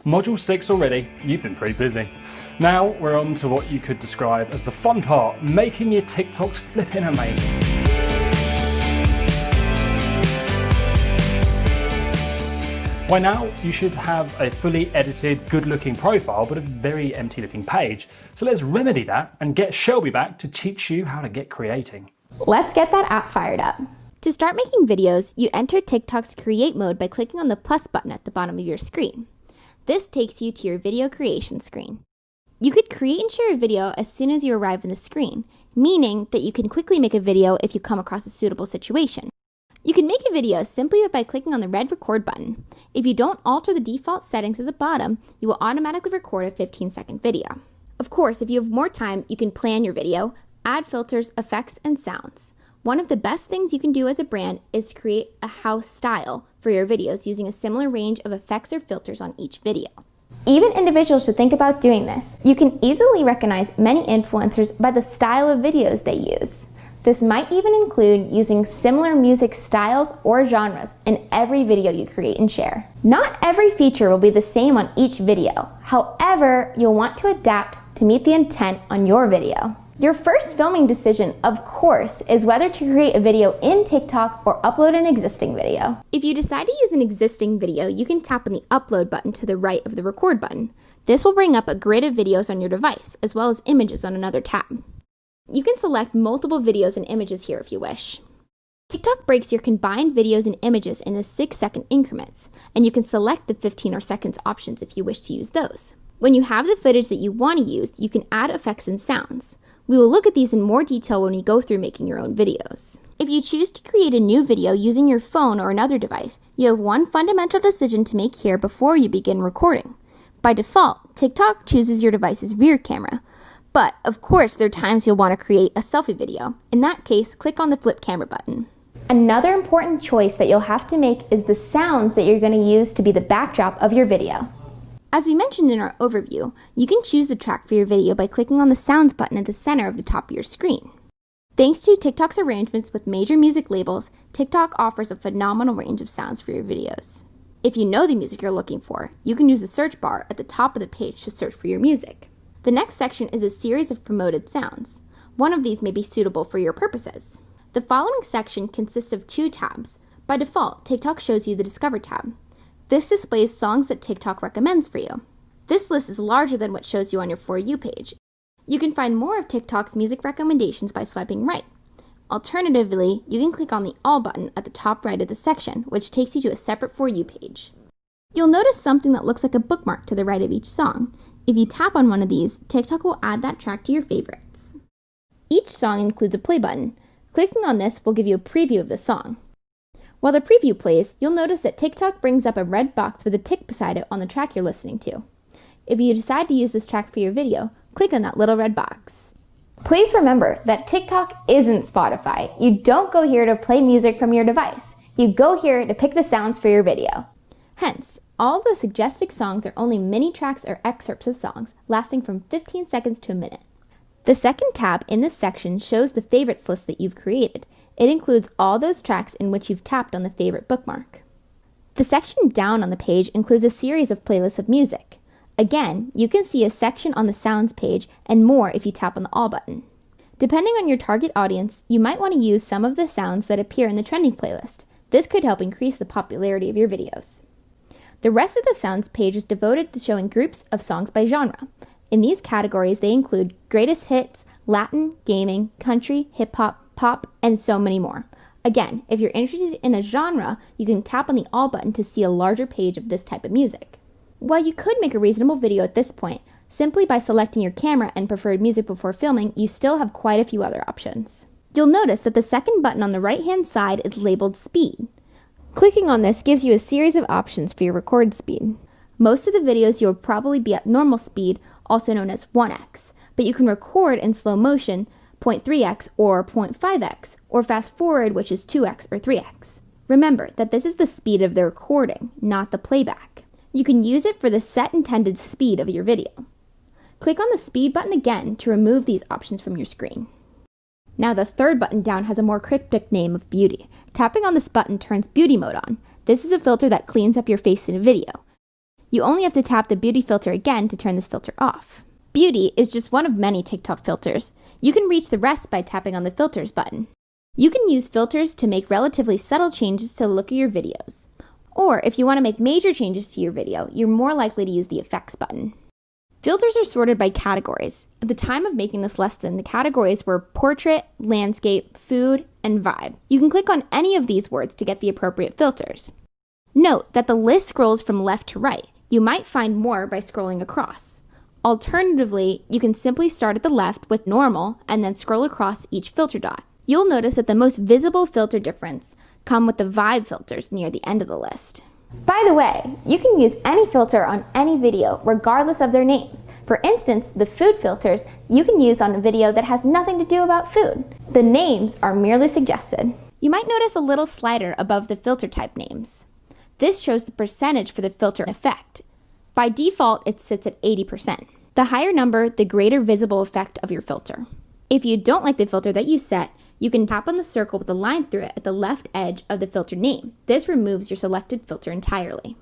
Module 6 already, you've been pretty busy. Now we're on to what you could describe as the fun part, making your TikToks flipping amazing. By now, you should have a fully edited, good-looking profile, but a very empty-looking page. So let's remedy that and get Shelby back to teach you how to get creating. Let's get that app fired up. To start making videos, you enter TikTok's create mode by clicking on the plus button at the bottom of your screen. This takes you to your video creation screen. You could create and share a video as soon as you arrive on the screen, meaning that you can quickly make a video if you come across a suitable situation. You can make a video simply by clicking on the red record button. If you don't alter the default settings at the bottom, you will automatically record a 15-second video. Of course, if you have more time, you can plan your video, add filters, effects, and sounds. One of the best things you can do as a brand is create a house style for your videos using a similar range of effects or filters on each video. Even individuals should think about doing this. You can easily recognize many influencers by the style of videos they use. This might even include using similar music styles or genres in every video you create and share. Not every feature will be the same on each video. However, you'll want to adapt to meet the intent on your video. Your first filming decision, of course, is whether to create a video in TikTok or upload an existing video. If you decide to use an existing video, you can tap on the upload button to the right of the record button. This will bring up a grid of videos on your device, as well as images on another tab. You can select multiple videos and images here if you wish. TikTok breaks your combined videos and images into 6-second increments, and you can select the 15 or seconds options if you wish to use those. When you have the footage that you want to use, you can add effects and sounds. We will look at these in more detail when we go through making your own videos. If you choose to create a new video using your phone or another device, you have one fundamental decision to make here before you begin recording. By default, TikTok chooses your device's rear camera. But, of course, there are times you'll want to create a selfie video. In that case, click on the flip camera button. Another important choice that you'll have to make is the sounds that you're going to use to be the backdrop of your video. As we mentioned in our overview, you can choose the track for your video by clicking on the sounds button at the center of the top of your screen. Thanks to TikTok's arrangements with major music labels, TikTok offers a phenomenal range of sounds for your videos. If you know the music you're looking for, you can use the search bar at the top of the page to search for your music. The next section is a series of promoted sounds. One of these may be suitable for your purposes. The following section consists of 2 tabs. By default, TikTok shows you the Discover tab. This displays songs that TikTok recommends for you. This list is larger than what shows you on your For You page. You can find more of TikTok's music recommendations by swiping right. Alternatively, you can click on the All button at the top right of the section, which takes you to a separate For You page. You'll notice something that looks like a bookmark to the right of each song. If you tap on one of these, TikTok will add that track to your favorites. Each song includes a play button. Clicking on this will give you a preview of the song. While the preview plays, you'll notice that TikTok brings up a red box with a tick beside it on the track you're listening to. If you decide to use this track for your video, click on that little red box. Please remember that TikTok isn't Spotify. You don't go here to play music from your device. You go here to pick the sounds for your video. Hence, all the suggested songs are only mini tracks or excerpts of songs lasting from 15 seconds to a minute. The second tab in this section shows the favorites list that you've created. It includes all those tracks in which you've tapped on the favorite bookmark. The section down on the page includes a series of playlists of music. Again, you can see a section on the sounds page and more if you tap on the All button. Depending on your target audience, you might want to use some of the sounds that appear in the trending playlist. This could help increase the popularity of your videos. The rest of the sounds page is devoted to showing groups of songs by genre. In these categories, they include greatest hits, Latin, gaming, country, hip-hop, pop, and so many more. Again, if you're interested in a genre, you can tap on the All button to see a larger page of this type of music. While you could make a reasonable video at this point, simply by selecting your camera and preferred music before filming, you still have quite a few other options. You'll notice that the second button on the right-hand side is labeled Speed. Clicking on this gives you a series of options for your record speed. Most of the videos you'll probably be at normal speed, also known as 1x, but you can record in slow motion 0.3x or 0.5x, or fast forward, which is 2x or 3x. Remember that this is the speed of the recording, not the playback. You can use it for the set intended speed of your video. Click on the speed button again to remove these options from your screen. Now the third button down has a more cryptic name of Beauty. Tapping on this button turns Beauty mode on. This is a filter that cleans up your face in a video. You only have to tap the beauty filter again to turn this filter off. Beauty is just one of many TikTok filters. You can reach the rest by tapping on the filters button. You can use filters to make relatively subtle changes to the look of your videos. Or if you want to make major changes to your video, you're more likely to use the effects button. Filters are sorted by categories. At the time of making this lesson, the categories were portrait, landscape, food, and vibe. You can click on any of these words to get the appropriate filters. Note that the list scrolls from left to right. You might find more by scrolling across. Alternatively, you can simply start at the left with normal and then scroll across each filter dot. You'll notice that the most visible filter difference come with the vibe filters near the end of the list. By the way, you can use any filter on any video, regardless of their names. For instance, the food filters you can use on a video that has nothing to do about food. The names are merely suggested. You might notice a little slider above the filter type names. This shows the percentage for the filter effect. By default, it sits at 80%. The higher number, the greater visible effect of your filter. If you don't like the filter that you set, you can tap on the circle with a line through it at the left edge of the filter name. This removes your selected filter entirely.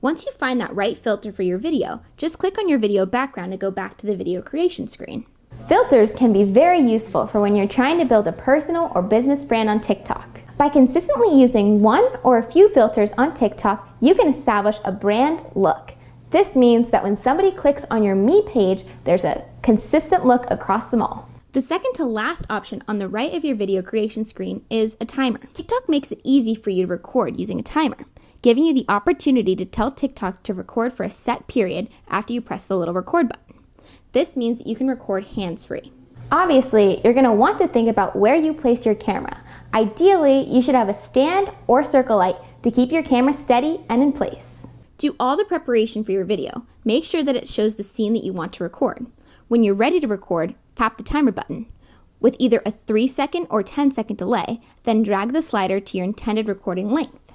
Once you find that right filter for your video, just click on your video background to go back to the video creation screen. Filters can be very useful for when you're trying to build a personal or business brand on TikTok. By consistently using one or a few filters on TikTok, you can establish a brand look. This means that when somebody clicks on your Me page, there's a consistent look across them all. The second to last option on the right of your video creation screen is a timer. TikTok makes it easy for you to record using a timer, giving you the opportunity to tell TikTok to record for a set period after you press the little record button. This means that you can record hands-free. Obviously, you're going to want to think about where you place your camera. Ideally, you should have a stand or circle light to keep your camera steady and in place. Do all the preparation for your video. Make sure that it shows the scene that you want to record. When you're ready to record, tap the timer button. With either a 3-second or 10-second delay, then drag the slider to your intended recording length.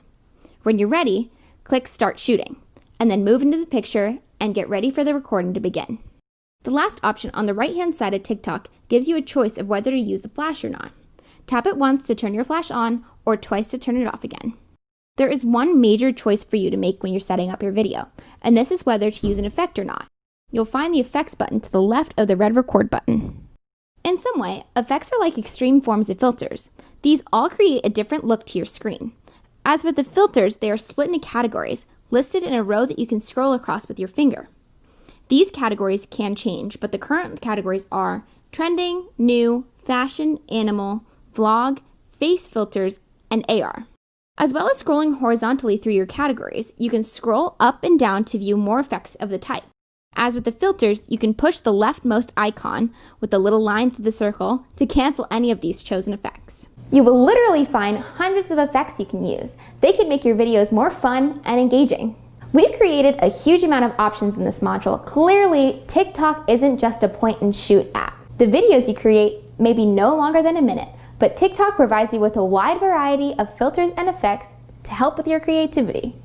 When you're ready, click Start Shooting, and then move into the picture and get ready for the recording to begin. The last option on the right-hand side of TikTok gives you a choice of whether to use the flash or not. Tap it once to turn your flash on or twice to turn it off again. There is one major choice for you to make when you're setting up your video, and this is whether to use an effect or not. You'll find the effects button to the left of the red record button. In some way, effects are like extreme forms of filters. These all create a different look to your screen. As with the filters, they are split into categories, listed in a row that you can scroll across with your finger. These categories can change, but the current categories are trending, new, fashion, animal, vlog, face filters, and AR. As well as scrolling horizontally through your categories, you can scroll up and down to view more effects of the type. As with the filters, you can push the leftmost icon with the little line through the circle to cancel any of these chosen effects. You will literally find hundreds of effects you can use. They can make your videos more fun and engaging. We've created a huge amount of options in this module. Clearly, TikTok isn't just a point-and-shoot app. The videos you create may be no longer than a minute, but TikTok provides you with a wide variety of filters and effects to help with your creativity.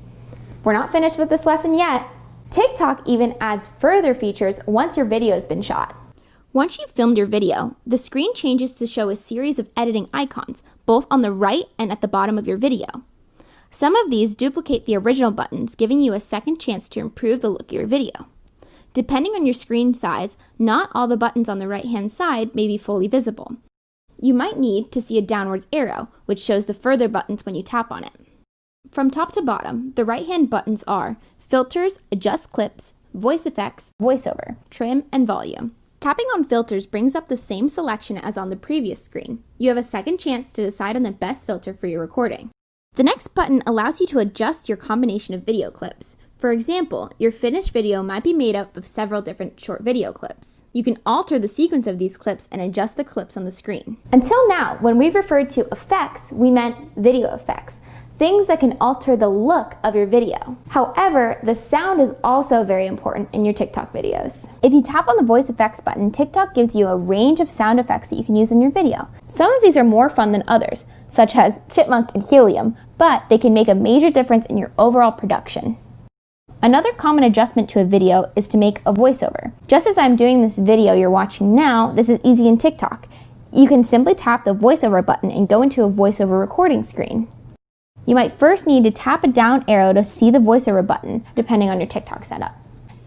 We're not finished with this lesson yet. TikTok even adds further features once your video has been shot. Once you've filmed your video, the screen changes to show a series of editing icons, both on the right and at the bottom of your video. Some of these duplicate the original buttons, giving you a second chance to improve the look of your video. Depending on your screen size, not all the buttons on the right-hand side may be fully visible. You might need to see a downwards arrow, which shows the further buttons when you tap on it. From top to bottom, the right-hand buttons are Filters, Adjust Clips, Voice Effects, Voiceover, Trim, and Volume. Tapping on filters brings up the same selection as on the previous screen. You have a second chance to decide on the best filter for your recording. The next button allows you to adjust your combination of video clips. For example, your finished video might be made up of several different short video clips. You can alter the sequence of these clips and adjust the clips on the screen. Until now, when we referred to effects, we meant video effects. Things that can alter the look of your video. However, the sound is also very important in your TikTok videos. If you tap on the voice effects button, TikTok gives you a range of sound effects that you can use in your video. Some of these are more fun than others, such as chipmunk and helium, but they can make a major difference in your overall production. Another common adjustment to a video is to make a voiceover. Just as I'm doing this video you're watching now, this is easy in TikTok. You can simply tap the voiceover button and go into a voiceover recording screen. You might first need to tap a down arrow to see the voiceover button, depending on your TikTok setup.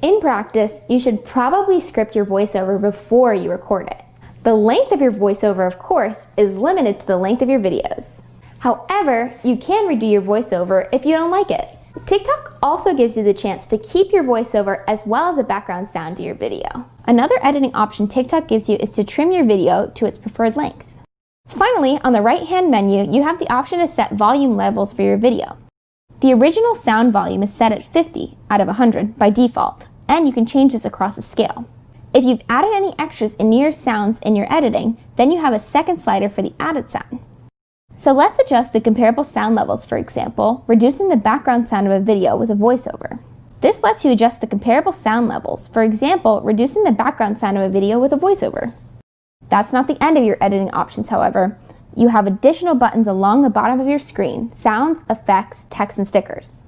In practice, you should probably script your voiceover before you record it. The length of your voiceover, of course, is limited to the length of your videos. However, you can redo your voiceover if you don't like it. TikTok also gives you the chance to keep your voiceover as well as a background sound to your video. Another editing option TikTok gives you is to trim your video to its preferred length. Finally, on the right-hand menu, you have the option to set volume levels for your video. The original sound volume is set at 50 out of 100 by default, and you can change this across a scale. If you've added any extras into your sounds in your editing, then you have a second slider for the added sound. So let's adjust the comparable sound levels, for example, reducing the background sound of a video with a voiceover. This lets you adjust the comparable sound levels, for example, reducing the background sound of a video with a voiceover. That's not the end of your editing options, however. You have additional buttons along the bottom of your screen: sounds, effects, text, and stickers.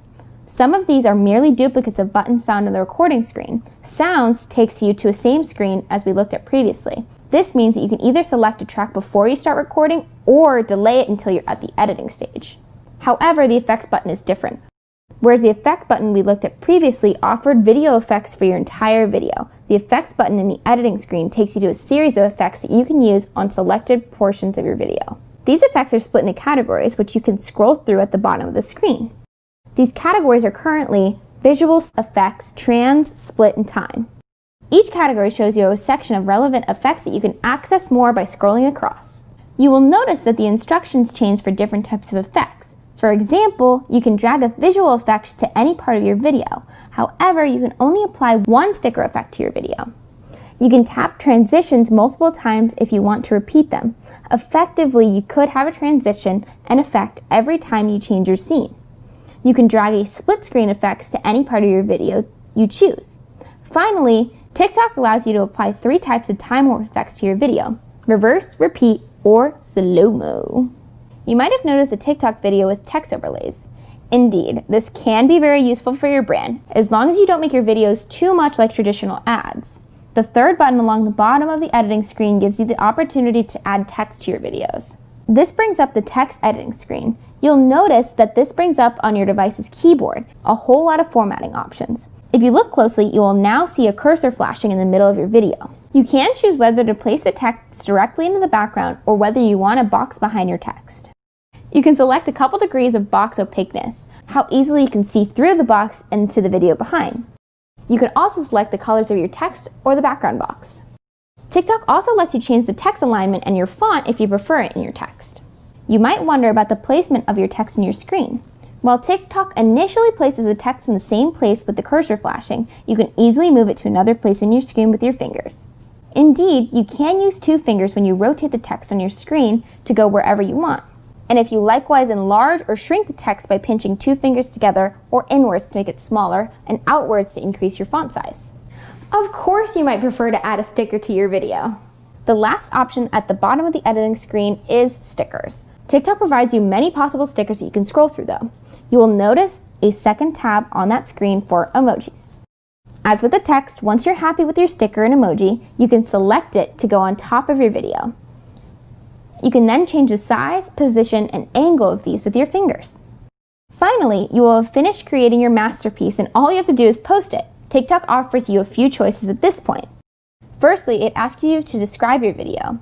Some of these are merely duplicates of buttons found on the recording screen. Sounds takes you to the same screen as we looked at previously. This means that you can either select a track before you start recording or delay it until you're at the editing stage. However, the effects button is different. Whereas the effect button we looked at previously offered video effects for your entire video, the effects button in the editing screen takes you to a series of effects that you can use on selected portions of your video. These effects are split into categories, which you can scroll through at the bottom of the screen. These categories are currently visual effects, trans, split, and time. Each category shows you a section of relevant effects that you can access more by scrolling across. You will notice that the instructions change for different types of effects. For example, you can drag a visual effect to any part of your video. However, you can only apply one sticker effect to your video. You can tap transitions multiple times if you want to repeat them. Effectively, you could have a transition and effect every time you change your scene. You can drag a split screen effects to any part of your video you choose. Finally, TikTok allows you to apply 3 types of time warp effects to your video: reverse, repeat, or slow-mo. You might have noticed a TikTok video with text overlays. Indeed, this can be very useful for your brand, as long as you don't make your videos too much like traditional ads. The third button along the bottom of the editing screen gives you the opportunity to add text to your videos. This brings up the text editing screen. You'll notice that this brings up on your device's keyboard a whole lot of formatting options. If you look closely, you will now see a cursor flashing in the middle of your video. You can choose whether to place the text directly into the background or whether you want a box behind your text. You can select a couple degrees of box opaqueness, how easily you can see through the box and to the video behind. You can also select the colors of your text or the background box. TikTok also lets you change the text alignment and your font if you prefer it in your text. You might wonder about the placement of your text in your screen. While TikTok initially places the text in the same place with the cursor flashing, you can easily move it to another place in your screen with your fingers. Indeed, you can use 2 fingers when you rotate the text on your screen to go wherever you want. And if you likewise enlarge or shrink the text by pinching 2 fingers together or inwards to make it smaller and outwards to increase your font size. Of course, you might prefer to add a sticker to your video. The last option at the bottom of the editing screen is stickers. TikTok provides you many possible stickers that you can scroll through though. You will notice a second tab on that screen for emojis. As with the text, once you're happy with your sticker and emoji, you can select it to go on top of your video. You can then change the size, position, and angle of these with your fingers. Finally, you will have finished creating your masterpiece and all you have to do is post it. TikTok offers you a few choices at this point. Firstly, it asks you to describe your video.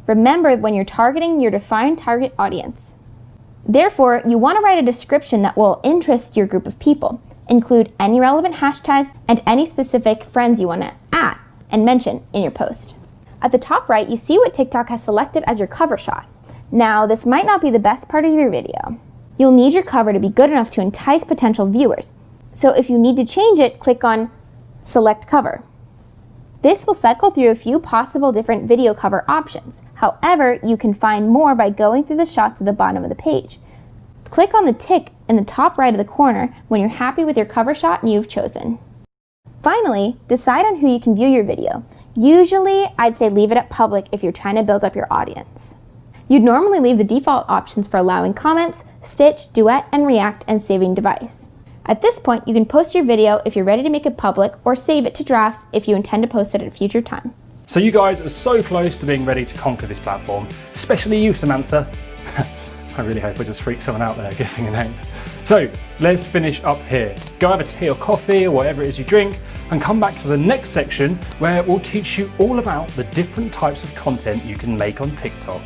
Remember, when you're targeting your defined target audience. Therefore, you want to write a description that will interest your group of people. Include any relevant hashtags and any specific friends you want to add and mention in your post. At the top right, you see what TikTok has selected as your cover shot. Now, this might not be the best part of your video. You'll need your cover to be good enough to entice potential viewers. So if you need to change it, click on Select Cover. This will cycle through a few possible different video cover options. However, you can find more by going through the shots at the bottom of the page. Click on the tick in the top right of the corner when you're happy with your cover shot you've chosen. Finally, decide on who you can view your video. Usually, I'd say leave it at public if you're trying to build up your audience. You'd normally leave the default options for allowing comments, stitch, duet, and react, and saving device. At this point, you can post your video if you're ready to make it public or save it to drafts if you intend to post it at a future time. So you guys are so close to being ready to conquer this platform, especially you, Samantha. I really hope I just freaked someone out there guessing a name. So let's finish up here. Go have a tea or coffee or whatever it is you drink and come back to the next section where we'll teach you all about the different types of content you can make on TikTok.